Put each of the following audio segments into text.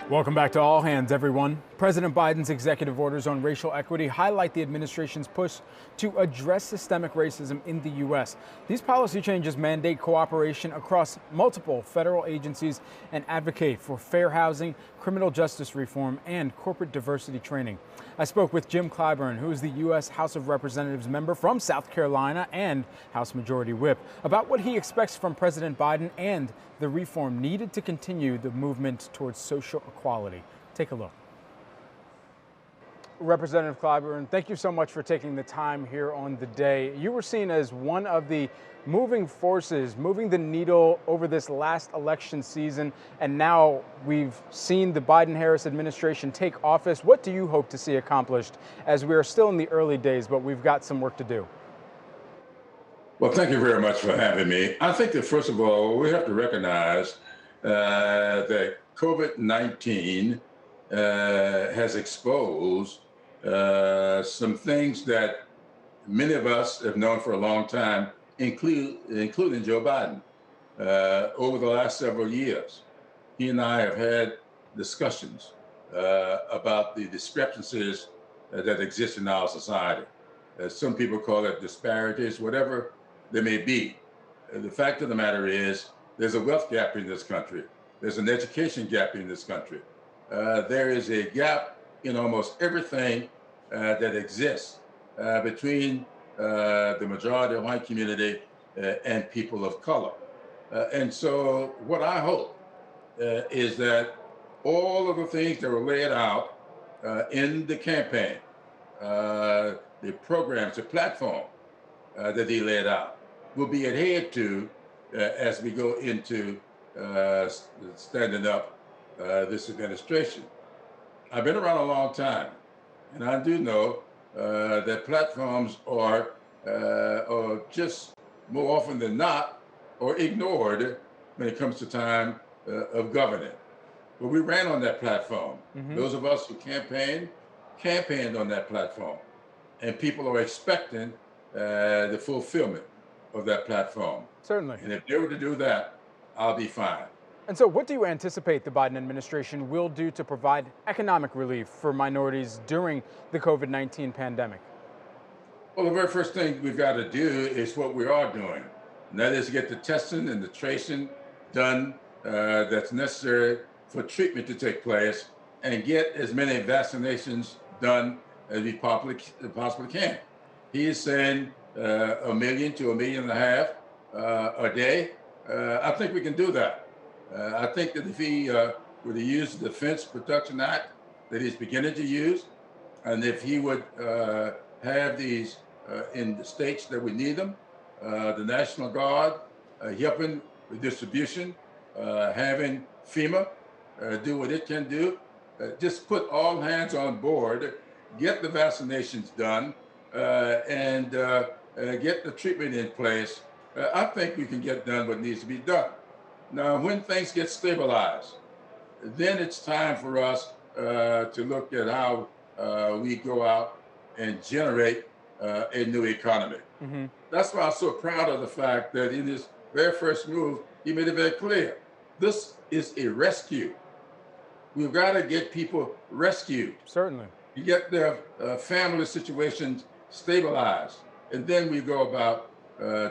Welcome back to All Hands, everyone. President Biden's executive orders on racial equity highlight the administration's push to address systemic racism in the U.S. These policy changes mandate cooperation across multiple federal agencies and advocate for fair housing, criminal justice reform, and corporate diversity training. I spoke with Jim Clyburn, who is the U.S. House of Representatives member from South Carolina and House Majority Whip, about what he expects from President Biden and the reform needed to continue the movement towards social equality. Take a look. Representative Clyburn, thank you so much for taking the time here on the day. You were seen as one of the moving forces, moving the needle over this last election season, and now we've seen the Biden-Harris administration take office. What do you hope to see accomplished, as we are still in the early days, but we've got some work to do? Well, thank you very much for having me. I think that, first of all, we have to recognize that COVID-19 has exposed some things that many of us have known for a long time, including Joe Biden. Over the last several years, he and I have had discussions about the discrepancies that exist in our society. Some people call it disparities, whatever they may be. The fact of the matter is, there's a wealth gap in this country. There's an education gap in this country. There is a gap in almost everything that exists between the majority of white community and people of color. And so what I hope is that all of the things that were laid out in the campaign, the programs, the platform that he laid out, will be adhered to as we go into standing up this administration. I've been around a long time, and I do know that platforms are just more often than not or ignored when it comes to time of governing. But we ran on that platform. Mm-hmm. Those of us who campaigned on that platform, and people are expecting the fulfillment of that platform. Certainly. And if they were to do that, I'll be fine. And so what do you anticipate the Biden administration will do to provide economic relief for minorities during the COVID-19 pandemic? Well, the very first thing we've got to do is what we are doing, and that is to get the testing and the tracing done that's necessary for treatment to take place, and get as many vaccinations done as we possibly can. He is saying 1 million to 1.5 million a day. I think we can do that. I think that if he were to use the Defense Production Act that he's beginning to use, and if he would have these in the states that we need them, the National Guard helping with distribution, having FEMA do what it can do, just put all hands on board, get the vaccinations done, and get the treatment in place. I think we can get done what needs to be done. Now, when things get stabilized, then it's time for us to look at how we go out and generate a new economy. Mm-hmm. That's why I'm so proud of the fact that in his very first move, he made it very clear. This is a rescue. We've got to get people rescued. Certainly. You get their family situations stabilized, and then we go about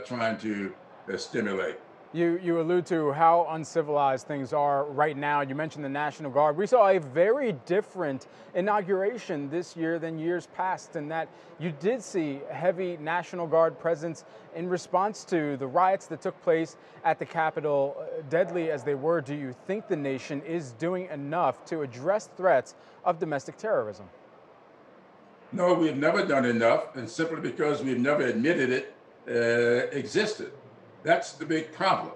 trying to stimulate. You allude to how uncivilized things are right now. You mentioned the National Guard. We saw a very different inauguration this year than years past, in that you did see heavy National Guard presence in response to the riots that took place at the Capitol, deadly as they were. Do you think the nation is doing enough to address threats of domestic terrorism? No, we've never done enough, and simply because we've never admitted it existed. That's the big problem.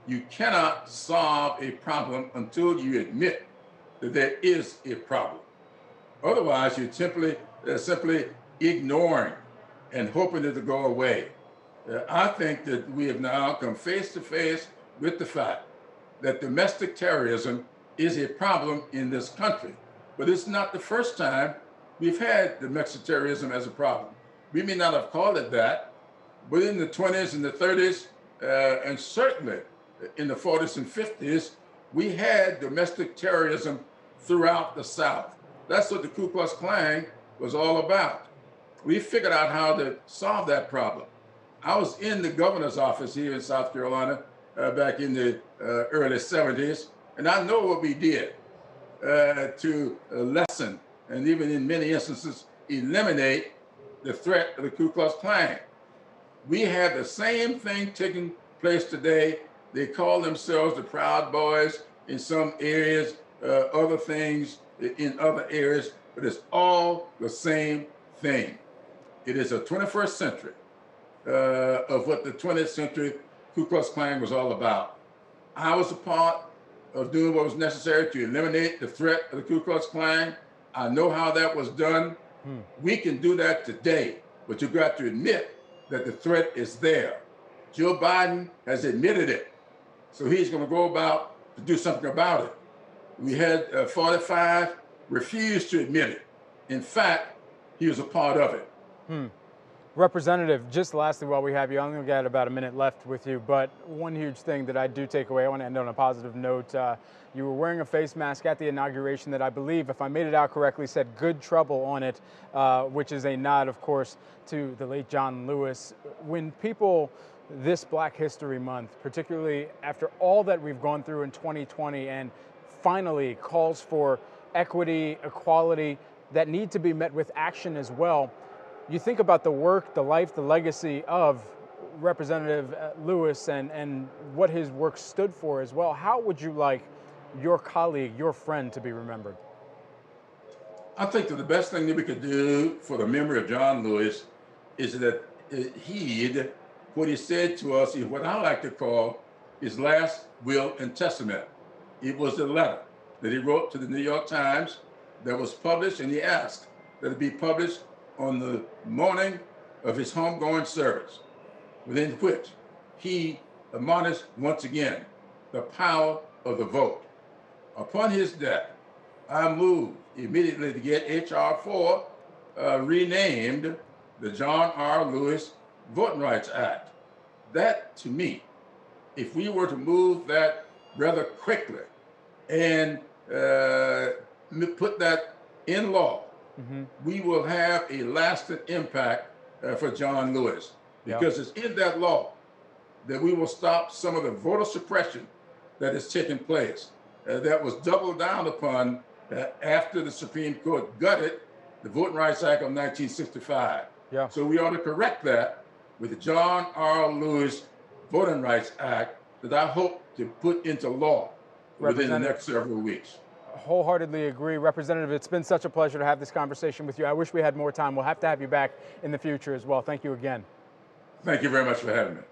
You cannot solve a problem until you admit that there is a problem. Otherwise, you're simply ignoring and hoping it to go away. I think that we have now come face to face with the fact that domestic terrorism is a problem in this country. But it's not the first time we've had domestic terrorism as a problem. We may not have called it that, but in the 20s and the 30s, and certainly in the 40s and 50s, we had domestic terrorism throughout the South. That's what the Ku Klux Klan was all about. We figured out how to solve that problem. I was in the governor's office here in South Carolina back in the early 70s, and I know what we did to lessen and even in many instances eliminate the threat of the Ku Klux Klan. We have the same thing taking place today. They call themselves the Proud Boys in some areas, other things in other areas, but it's all the same thing. It is a 21st century of what the 20th century Ku Klux Klan was all about. I was a part of doing what was necessary to eliminate the threat of the Ku Klux Klan. I know how that was done. We can do that today, but you've got to admit that the threat is there. Joe Biden has admitted it, so he's going to go about to do something about it. We had 45 refuse to admit it. In fact, he was a part of it. Representative, just lastly, while we have you, I'm going to get about a minute left with you, but one huge thing that I do take away, I want to end on a positive note. You were wearing a face mask at the inauguration that I believe, if I made it out correctly, said "Good Trouble" on it, which is a nod, of course, to the late John Lewis. When people this Black History Month, particularly after all that we've gone through in 2020 and finally calls for equity, equality that need to be met with action as well, you think about the work, the life, the legacy of Representative Lewis and what his work stood for as well. How would you like your colleague, your friend to be remembered? I think that the best thing that we could do for the memory of John Lewis is that heed what he said to us in what I like to call his last will and testament. It was a letter that he wrote to the New York Times that was published, and he asked that it be published on the morning of his homegoing service, within which he admonished once again the power of the vote. Upon his death, I moved immediately to get H.R. 4 renamed the John R. Lewis Voting Rights Act. That, to me, if we were to move that rather quickly and put that in law, we will have a lasting impact for John Lewis, because it's in that law that we will stop some of the voter suppression that is taking place, that was doubled down upon after the Supreme Court gutted the Voting Rights Act of 1965. So we ought to correct that with the John R. Lewis Voting Rights Act that I hope to put into law within the next several weeks. Wholeheartedly agree. Representative, it's been such a pleasure to have this conversation with you. I wish we had more time. We'll have to have you back in the future as well. Thank you again. Thank you very much for having me.